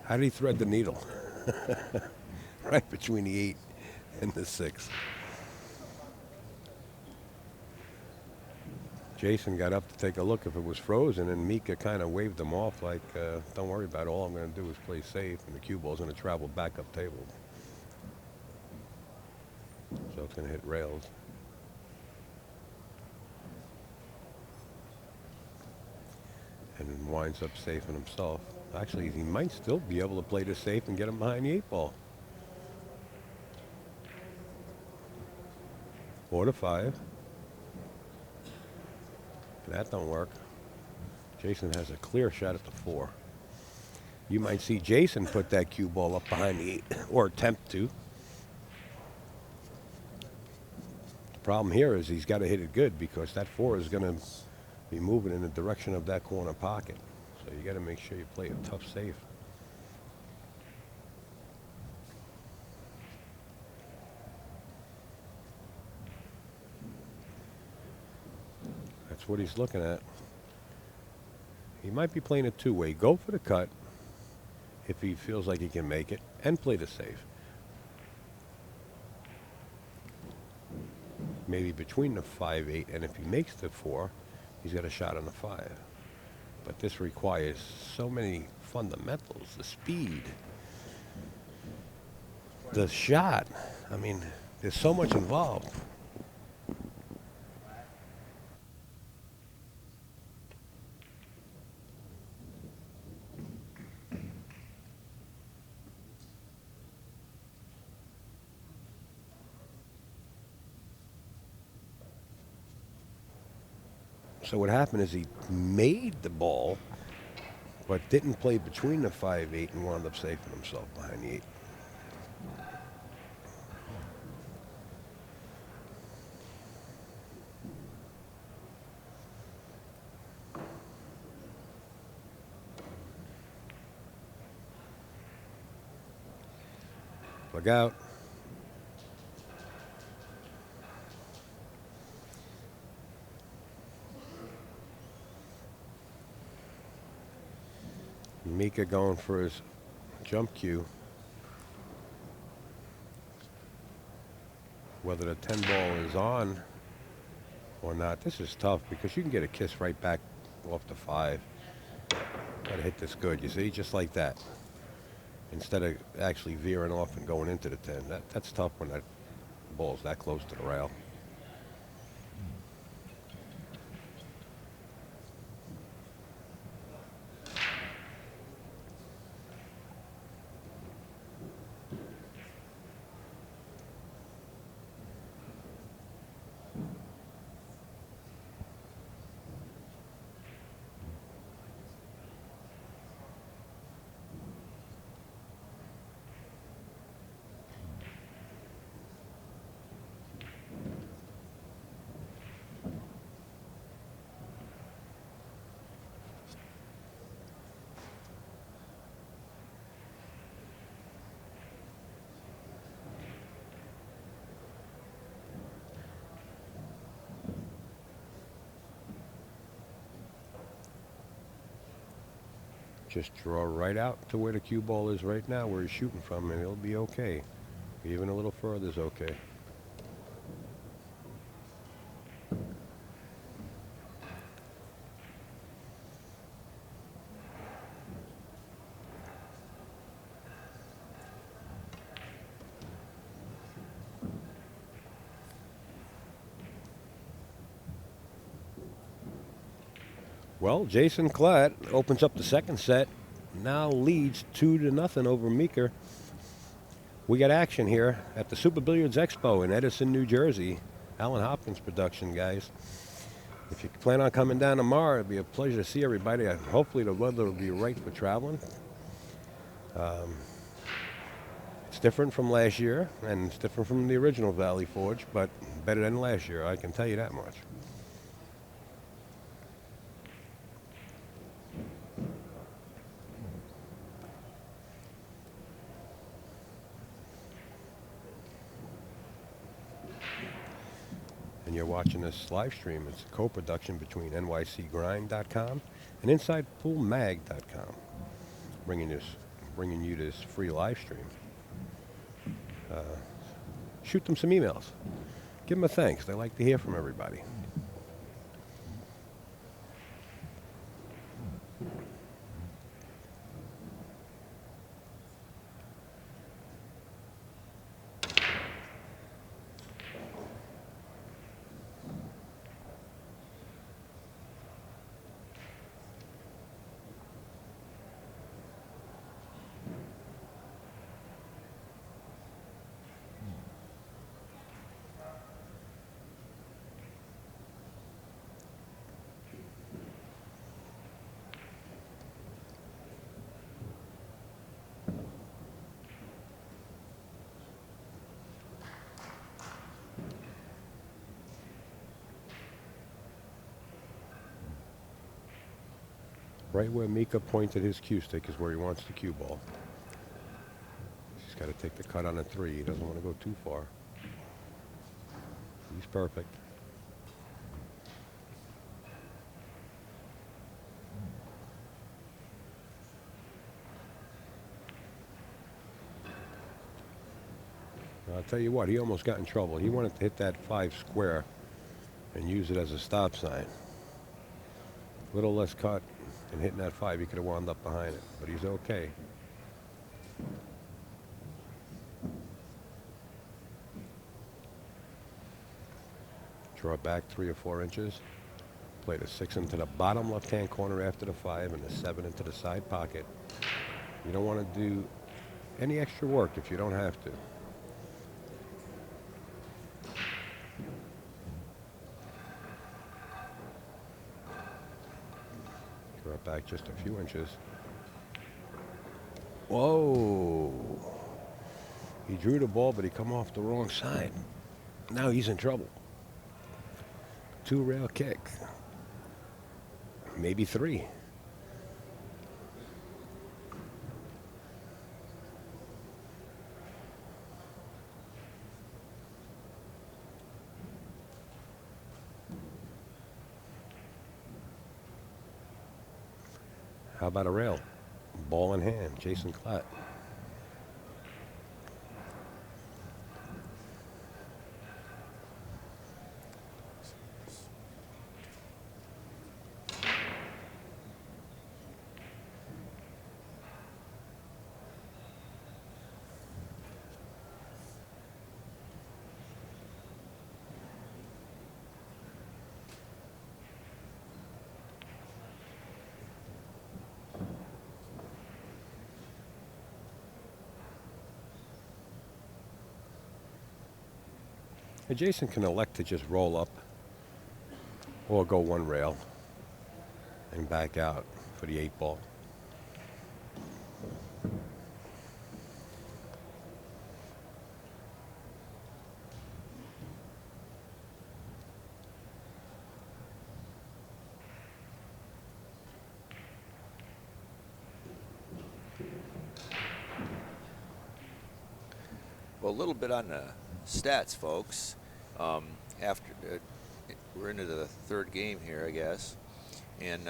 S1: How did he thread the needle? Right between the 8 and the 6. Jason got up to take a look if it was frozen, and Mika kind of waved him off like, don't worry about it. All I'm going to do is play safe, and the cue ball's going to travel back up table. So it's going to hit rails. And winds up safe in himself. Actually, he might still be able to play this safe and get him behind the 8 ball. 4 to 5. That don't work. Jason has a clear shot at the 4. You might see Jason put that cue ball up behind the 8, or attempt to. The problem here is he's got to hit it good, because that 4 is going to be moving in the direction of that corner pocket. So you got to make sure you play a tough safe. That's what he's looking at. He might be playing a 2-way. Go for the cut if he feels like he can make it, and play the safe. Maybe between the 5-8, and if he makes the 4, he's got a shot on the 5. But this requires so many fundamentals, the speed, the shot. I mean, there's so much involved. So what happened is he made the ball, but didn't play between the 5-8 and wound up saving himself behind the 8. Plug out. Mika going for his jump cue. Whether the 10 ball is on or not, this is tough, because you can get a kiss right back off the 5. Gotta hit this good, you see, just like that. Instead of actually veering off and going into the 10. That's tough when that ball's that close to the rail. Just draw right out to where the cue ball is right now, where he's shooting from, and it'll be okay. Even a little further is okay. Well, Jason Klatt opens up the second set now leads 2-0 over Mika. We got action here at the Super Billiards Expo in Edison, New Jersey. Alan Hopkins production, guys. If you plan on coming down tomorrow, it'd be a pleasure to see everybody. Hopefully the weather will be right for traveling. It's different from last year, and it's different from the original Valley Forge, but better than last year, I can tell you that much. And you're watching this live stream. It's a co-production between nycgrind.com and insidepoolmag.com, bringing you this free live stream. Shoot them some emails. Give them a thanks. They like to hear from everybody. Right where Mika pointed his cue stick is where he wants the cue ball. He's got to take the cut on a 3. He doesn't want to go too far. He's perfect. I'll tell you what, he almost got in trouble. He wanted to hit that 5 square and use it as a stop sign. A little less cut and hitting that 5, he could have wound up behind it, but he's okay. Draw it back 3 or 4 inches. Play the 6 into the bottom left-hand corner after the 5 and the 7 into the side pocket. You don't want to do any extra work if you don't have to. Draw it back just a few inches. Whoa. He drew the ball, but he come off the wrong side. Now he's in trouble. 2 rail kick. Maybe 3. How about a rail? Ball in hand, Jason Klatt. Jason can elect to just roll up or go 1 rail and back out for the 8 ball.
S2: Well, a little bit on the stats, folks. After we're into the 3rd game here, I guess, and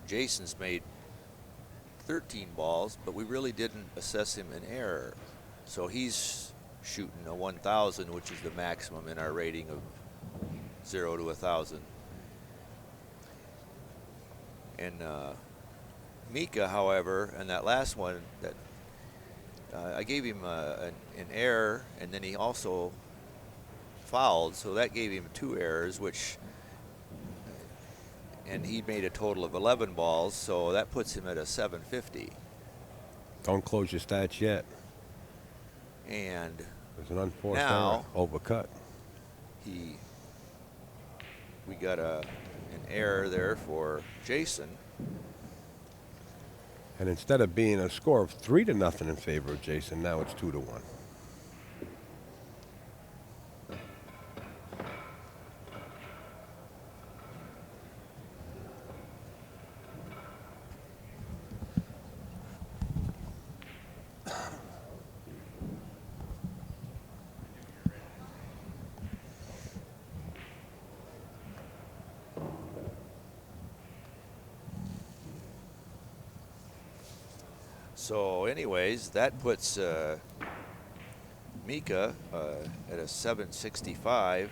S2: Jason's made 13 balls, but we really didn't assess him in error. So he's shooting a 1,000, which is the maximum in our rating of 0 to 1,000. And Mika, however, and that last one, that I gave him an error, and then he also fouled, so that gave him 2 errors, which and he made a total of 11 balls, so that puts him at a 750.
S1: Don't close your stats yet.
S2: And
S1: There's an unforced
S2: now
S1: error. Overcut.
S2: we got an error there for Jason.
S1: And instead of being a score of 3-0 in favor of Jason, now it's 2-1.
S2: So anyways, that puts Mika at a 765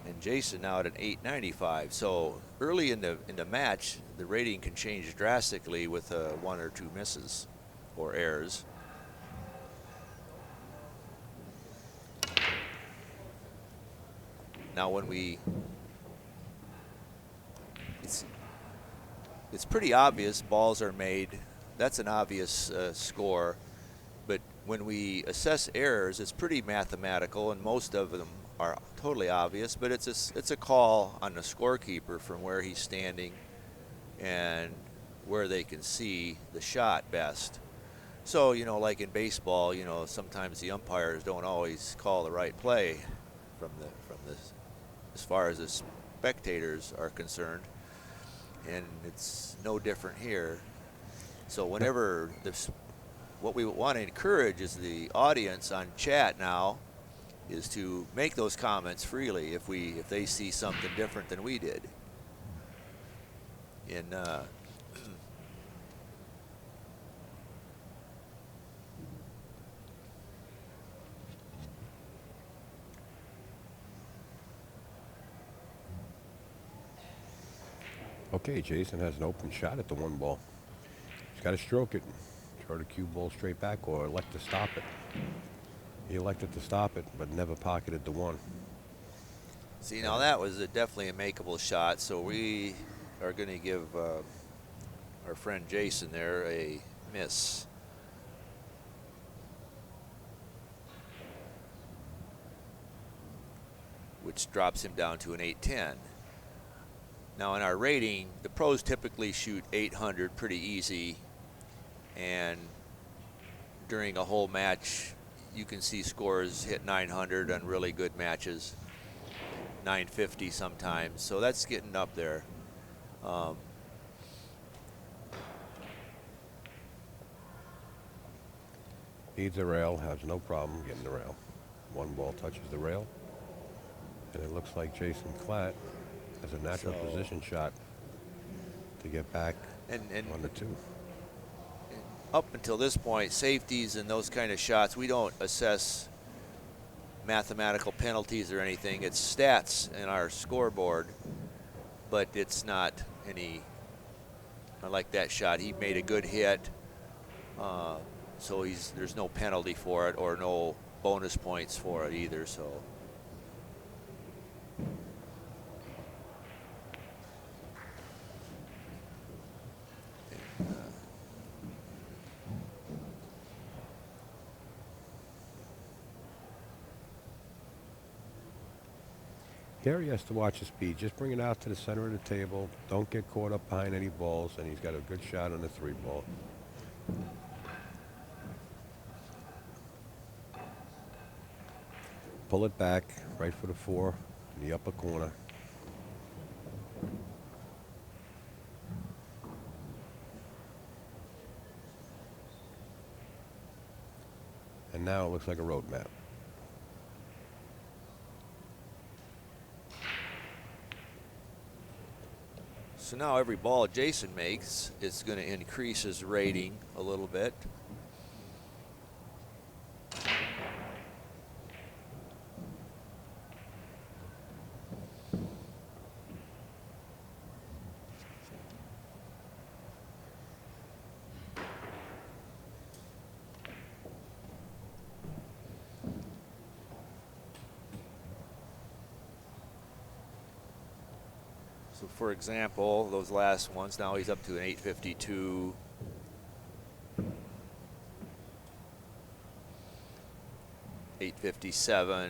S2: and Jason now at an 895. So early in the match, the rating can change drastically with 1 or 2 misses or errors. Now when it's pretty obvious balls are made. That's an obvious score. But when we assess errors, it's pretty mathematical, and most of them are totally obvious. But it's a call on the scorekeeper from where he's standing and where they can see the shot best. So, you know, like in baseball, you know, sometimes the umpires don't always call the right play from the as far as the spectators are concerned. And it's no different here. So whenever what we want to encourage is the audience on chat now is to make those comments freely if they see something different than we did.
S1: Okay, Jason has an open shot at the 1 ball. He's got to stroke it, throw the cue ball straight back, or elect to stop it. He elected to stop it, but never pocketed the 1.
S2: See, now that was definitely a makeable shot, so we are going to give our friend Jason there a miss. Which drops him down to an 810. Now in our rating, the pros typically shoot 800 pretty easy, and during a whole match, you can see scores hit 900 on really good matches, 950 sometimes. So that's getting up there.
S1: Needs a rail, has no problem getting the rail. 1 ball touches the rail, and it looks like Jason Klatt has a natural position shot to get back on the 2.
S2: Up until this point, safeties and those kind of shots, we don't assess mathematical penalties or anything. It's stats in our scoreboard, but it's not any. I like that shot. He made a good hit, so there's no penalty for it or no bonus points for it either. So.
S1: Here he has to watch his speed. Just bring it out to the center of the table. Don't get caught up behind any balls, and he's got a good shot on the 3 ball. Pull it back, right for the 4 in the upper corner. And now it looks like a road map.
S2: So now every ball Jason makes is going to increase his rating a little bit. So for example, those last ones, now he's up to an 852. .857.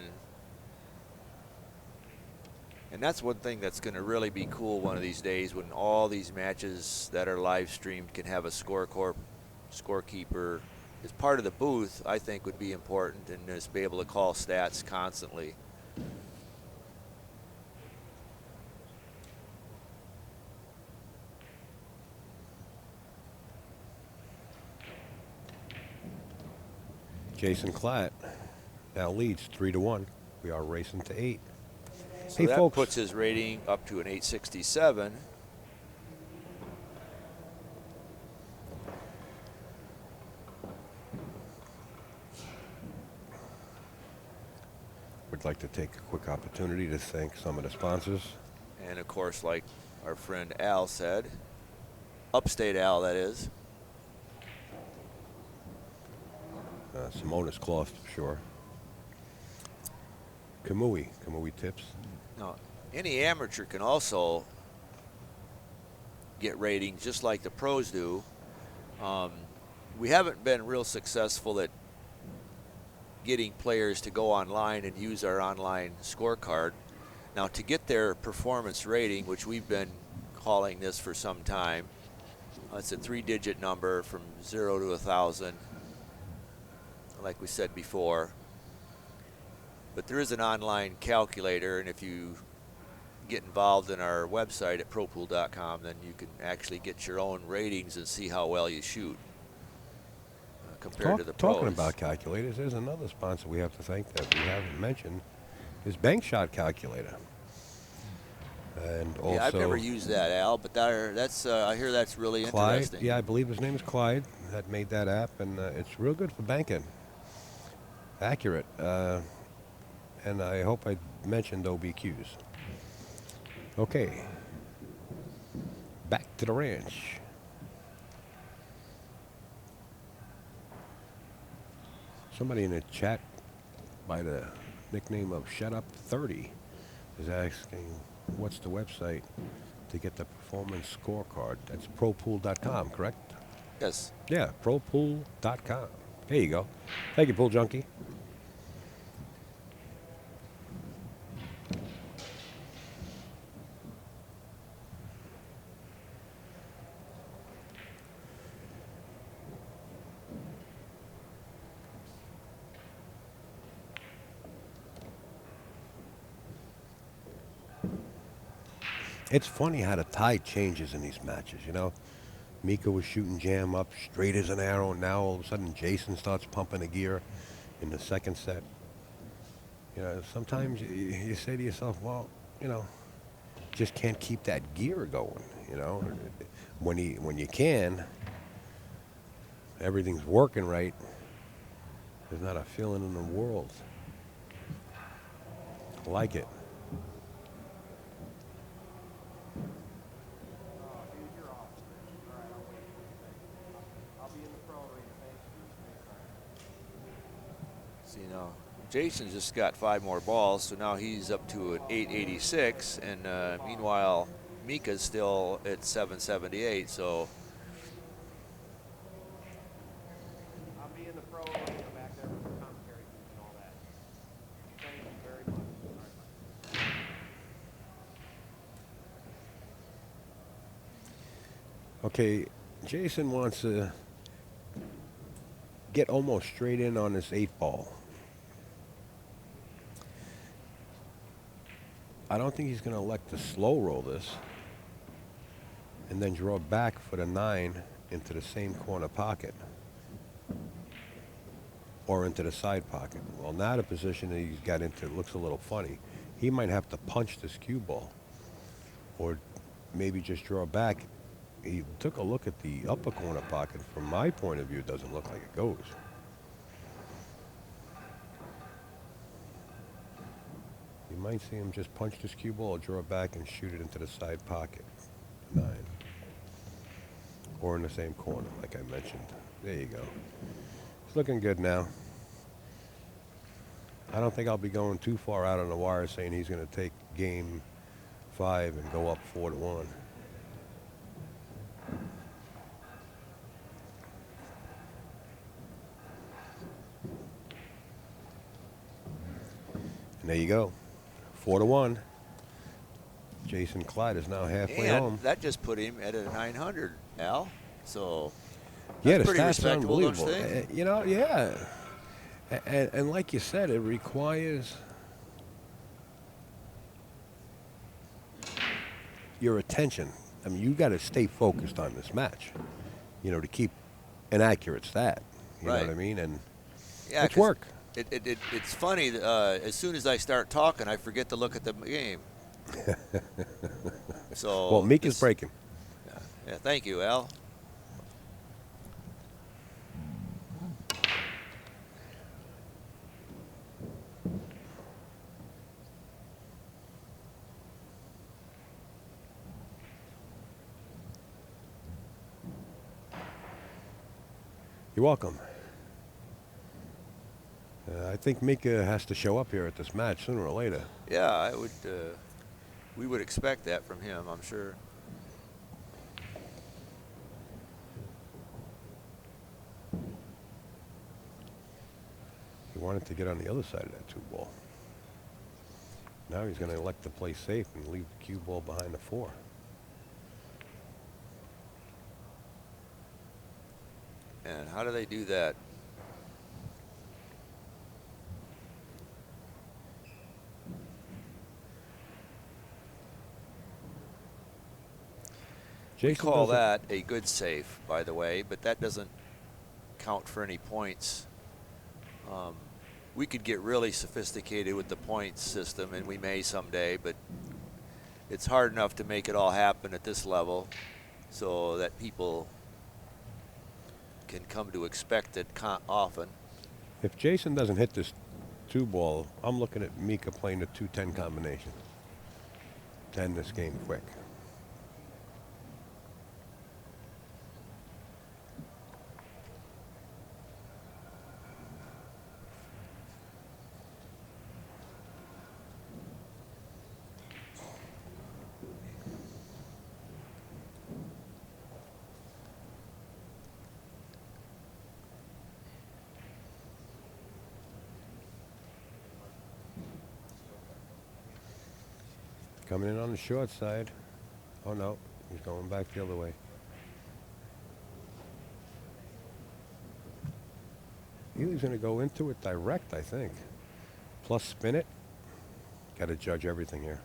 S2: And that's one thing that's going to really be cool one of these days, when all these matches that are live streamed can have a scorekeeper as part of the booth. I think would be important, and just be able to call stats constantly.
S1: Jason Klatt now leads 3-1. We are racing to 8.
S2: So
S1: hey,
S2: that
S1: folks,
S2: puts his rating up to an 867.
S1: would like to take a quick opportunity to thank some of the sponsors.
S2: And of course, like our friend Al said, Upstate Al, that is.
S1: Simona's Cloth, for sure. Kamui Tips.
S2: Now, any amateur can also get ratings just like the pros do. We haven't been real successful at getting players to go online and use our online scorecard. Now, to get their performance rating, which we've been calling this for some time, it's a 3-digit number from 0 to 1,000, like we said before. But there is an online calculator, and if you get involved in our website at propool.com, then you can actually get your own ratings and see how well you shoot compared to the pros.
S1: Talking about calculators, there's another sponsor we have to thank that we haven't mentioned, is Bank Shot Calculator. And also,
S2: yeah, I've never used that, Al, but that's I hear that's really
S1: Clyde,
S2: interesting.
S1: yeah, I believe his name is Clyde, that made that app, and it's real good for banking. Accurate. And I hope I mentioned OBQs. Okay. Back to the ranch. Somebody in the chat by the nickname of Shut Up 30 is asking, what's the website to get the performance scorecard? That's propool.com, correct?
S2: Yes.
S1: Yeah, propool.com. There you go. Thank you, Pool Junkie. It's funny how the tide changes in these matches, you know. Mika was shooting jam up straight as an arrow, and now all of a sudden Jason starts pumping the gear in the second set. You know, sometimes you say to yourself, well, you know, just can't keep that gear going, you know. When you can, everything's working right. There's not a feeling in the world like it.
S2: So, you know, Jason just got 5 more balls, so now he's up to an 886, and meanwhile, Mika's still at 778, so.
S4: I'll be in the pro arena back there with the commentary and all that. Thank you very much.
S1: Okay, Jason wants to get almost straight in on this 8-ball. I don't think he's going to elect to slow roll this and then draw back for the 9 into the same corner pocket or into the side pocket. Well, now the position that he's got into looks a little funny. He might have to punch this cue ball or maybe just draw back. He took a look at the upper corner pocket. From my point of view, it doesn't look like it goes. You might see him just punch this cue ball, draw back, and shoot it into the side pocket. 9. Or in the same corner, like I mentioned. There you go. It's looking good now. I don't think I'll be going too far out on the wire saying he's going to take game 5 and go up 4-1. And there you go. 4-1. Jason Klatt is now halfway
S2: And
S1: home.
S2: that just put him at a 900, Al. So
S1: Yeah,
S2: that's
S1: the
S2: pretty
S1: stats are
S2: respectable, don't you
S1: unbelievable.
S2: think?
S1: You know, yeah. And like you said, it requires your attention. I mean, you got to stay focused on this match, you know, to keep an accurate stat. You know
S2: Right.
S1: what I mean? And
S2: Yeah,
S1: it's
S2: 'cause
S1: work.
S2: It's funny. As soon as I start talking, I forget to look at the game. So
S1: Well, Mika's
S2: this-
S1: breaking.
S2: Yeah, thank you, Al.
S1: You're welcome. I think Mika has to show up here at this match sooner or later.
S2: Yeah, I would. We would expect that from him, I'm sure.
S1: He wanted to get on the other side of that 2-ball. Now he's going to elect to play safe and leave the cue ball behind the 4.
S2: And how do they do that? We
S1: Jason
S2: call
S1: doesn't-
S2: that a good safe, by the way, but that doesn't count for any points. We could get really sophisticated with the points system, and we may someday, but it's hard enough to make it all happen at this level so that people can come to expect it often.
S1: If Jason doesn't hit this 2-ball, I'm looking at Mika playing the 2-10 combination to end this game quick. Coming in on the short side. Oh no, he's going back the other way. He's going to go into it direct, I think. Plus spin it. Got to judge everything here.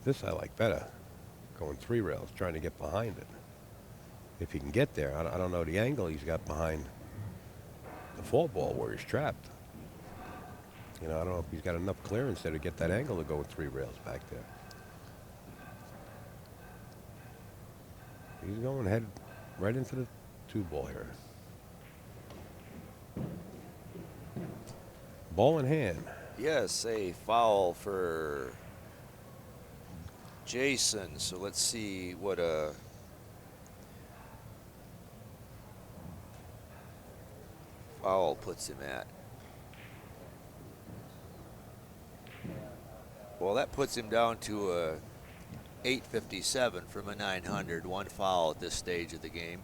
S1: This I like better. Going 3 rails, trying to get behind it. If he can get there, I don't know the angle he's got behind the 4-ball where he's trapped. You know, I don't know if he's got enough clearance there to get that angle to go with 3 rails back there. He's going head right into the 2-ball here. Ball in hand.
S2: Yes, a foul for Jason. So let's see what a foul puts him at. Well, that puts him down to a 857 from a 900. 1 foul at this stage of the game.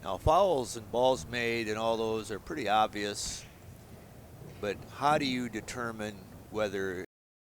S2: Now, fouls and balls made and all those are pretty obvious. But how do you determine whether